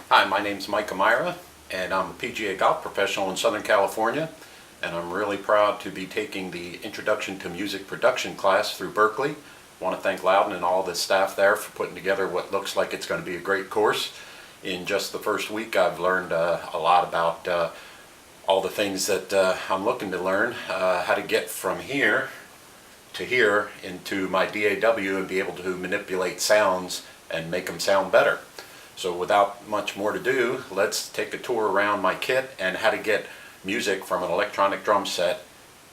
Hi, my name's Mike Amira, and I'm a PGA golf professional in Southern California, and I'm really proud to be taking the Introduction to Music Production class through Berkeley. I want to thank Loudon and all the staff there for putting together what looks like it's going to be a great course. In just the first week, I've learned a lot about all the things that I'm looking to learn, how to get from here to here into my DAW and be able to manipulate sounds and make them sound better. So without much more to do, let's take a tour around my kit and how to get music from an electronic drum set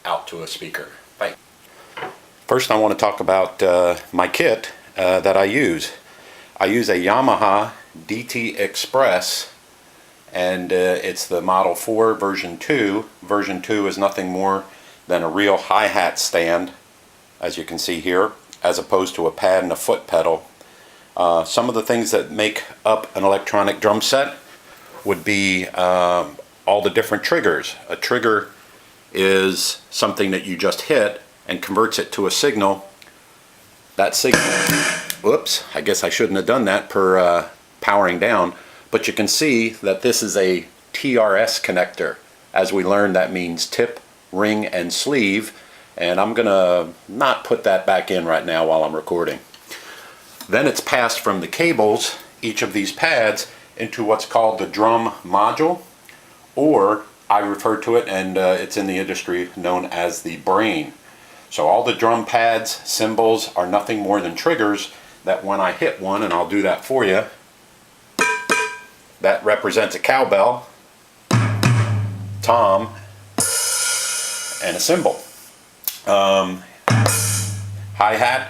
out to a speaker. Bye. First I want to talk about my kit that I use. I use a Yamaha DT Express, and it's the Model 4 version 2. Version 2 is nothing more than a real hi-hat stand, as you can see here, as opposed to a pad and a foot pedal. Some of the things that make up an electronic drum set would be all the different triggers. A trigger is something that you just hit and converts it to a signal. That signal, whoops, I guess I shouldn't have done that per powering down, but you can see that this is a TRS connector. As we learned, that means tip, ring, and sleeve, and I'm gonna not put that back in right now while I'm recording. Then it's passed from the cables, each of these pads, into what's called the drum module, or I refer to it, and it's in the industry known as the brain. So all the drum pads, cymbals, are nothing more than triggers that when I hit one, and I'll do that for you, that represents a cowbell, tom, and a cymbal. Hi-hat.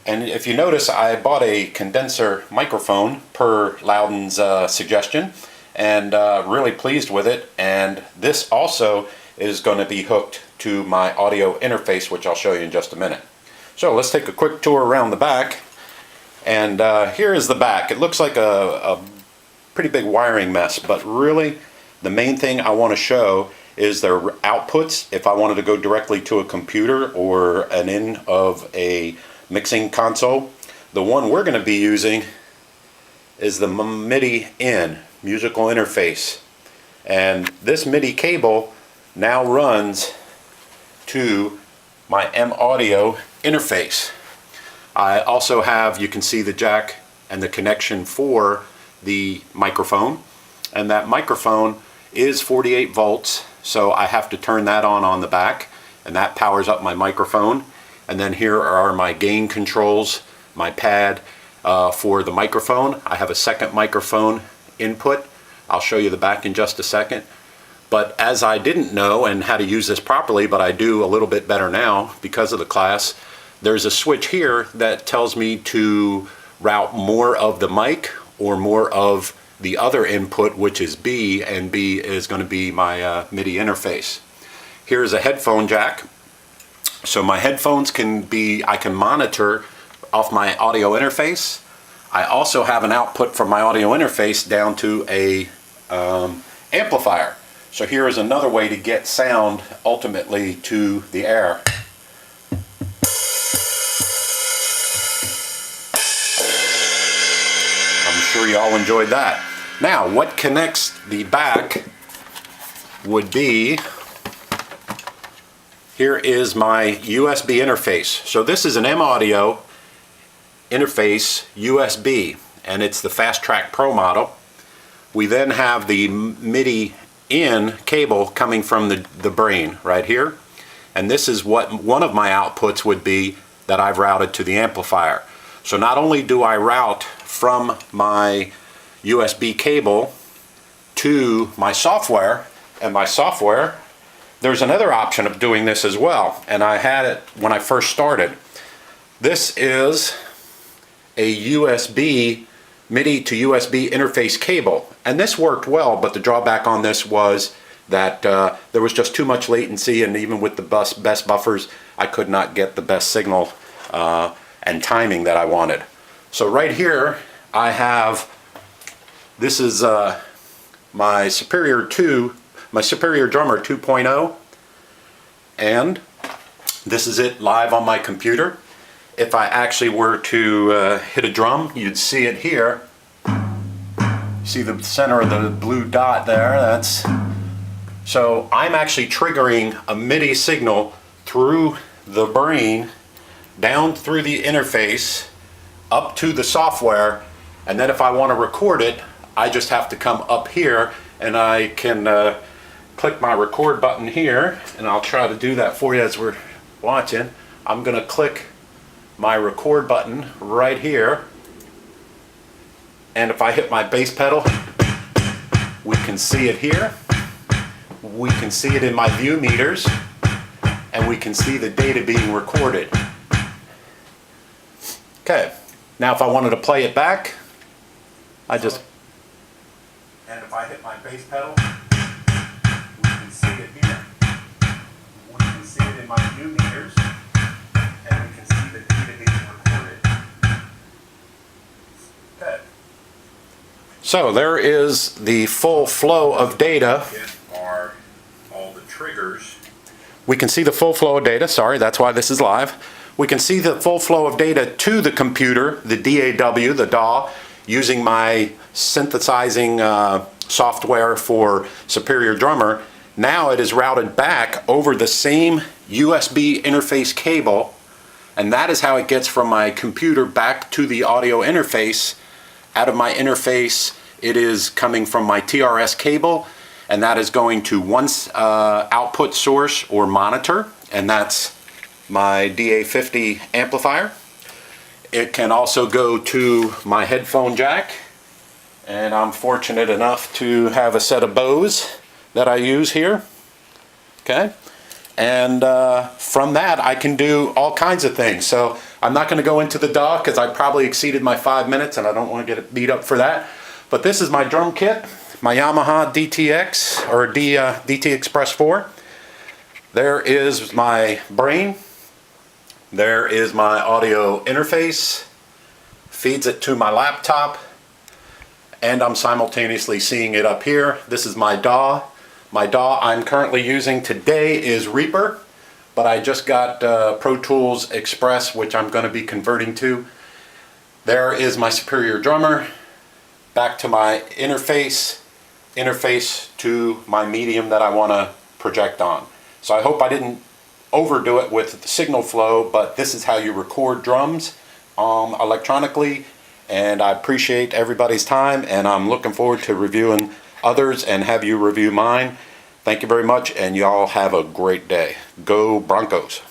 And if you notice, I bought a condenser microphone per Loudon's suggestion, and really pleased with it. And this also is going to be hooked to my audio interface, which I'll show you in just a minute. So let's take a quick tour around the back. And here is the back. It looks like a pretty big wiring mess, but really the main thing I want to show is their outputs. If I wanted to go directly to a computer or an in of a mixing console. The one we're going to be using is the MIDI in, musical interface. And this MIDI cable now runs to my M Audio interface. I also have, you can see the jack and the connection for the microphone. And that microphone is 48 volts, so I have to turn that on the back, and that powers up my microphone. And then here are my gain controls, my pad for the microphone. I have a second microphone input. I'll show you the back in just a second. But as I didn't know and how to use this properly, but I do a little bit better now because of the class, there's a switch here that tells me to route more of the mic or more of the other input, which is B, and B is going to be my MIDI interface. Here's a headphone jack. So my headphones can be, I can monitor off my audio interface. I also have an output from my audio interface down to a amplifier. So here is another way to get sound ultimately to the air. I'm sure you all enjoyed that. Now, what connects the back would be, here is my USB interface. So this is an M Audio interface USB, and it's the Fast Track Pro model. We then have the MIDI in cable coming from the brain right here, and this is what one of my outputs would be that I've routed to the amplifier. So not only do I route from my USB cable to my software, and my software, there's another option of doing this as well, and I had it when I first started. This is a USB, MIDI to USB interface cable, and this worked well, but the drawback on this was that there was just too much latency, and even with the best buffers, I could not get the best signal and timing that I wanted. So right here I have, this is my Superior Drummer 2.0, and this is it live on my computer. If I actually were to hit a drum, you'd see it here. See the center of the blue dot there? So I'm actually triggering a MIDI signal through the brain, down through the interface, up to the software, and then if I want to record it, I just have to come up here and I can click my record button here, and I'll try to do that for you as we're watching. I'm going to click my record button right here, and if I hit my bass pedal, we can see it here. We can see it in my view meters, and we can see the data being recorded. Okay, now if I wanted to play it back, and if I hit my bass pedal, we can see it here. We can see it in my view meters, and we can see the data being recorded. Okay. So there is the full flow of data. Are all the triggers. We can see the full flow of data. Sorry, that's why this is live. We can see the full flow of data to the computer, the DAW, the DAW, using my synthesizing software for Superior Drummer. Now it is routed back over the same USB interface cable, and that is how it gets from my computer back to the audio interface. Out of my interface, it is coming from my TRS cable, and that is going to one output source or monitor, and that's my DA50 amplifier. It can also go to my headphone jack, and I'm fortunate enough to have a set of Bose that I use here. Okay, and from that I can do all kinds of things. So I'm not going to go into the DAW because I probably exceeded my 5 minutes and I don't want to get beat up for that. But this is my drum kit, my Yamaha DTX or DT Express 4. There is my brain. There is my audio interface, feeds it to my laptop, and I'm simultaneously seeing it up here. This is my DAW. My DAW I'm currently using today is Reaper, but I just got Pro Tools Express, which I'm going to be converting to. There is my Superior Drummer, back to my interface to my medium that I want to project on. So I hope I didn't overdo it with the signal flow, but this is how you record drums electronically, and I appreciate everybody's time, and I'm looking forward to reviewing others and have you review mine. Thank you very much, and y'all have a great day. Go Broncos.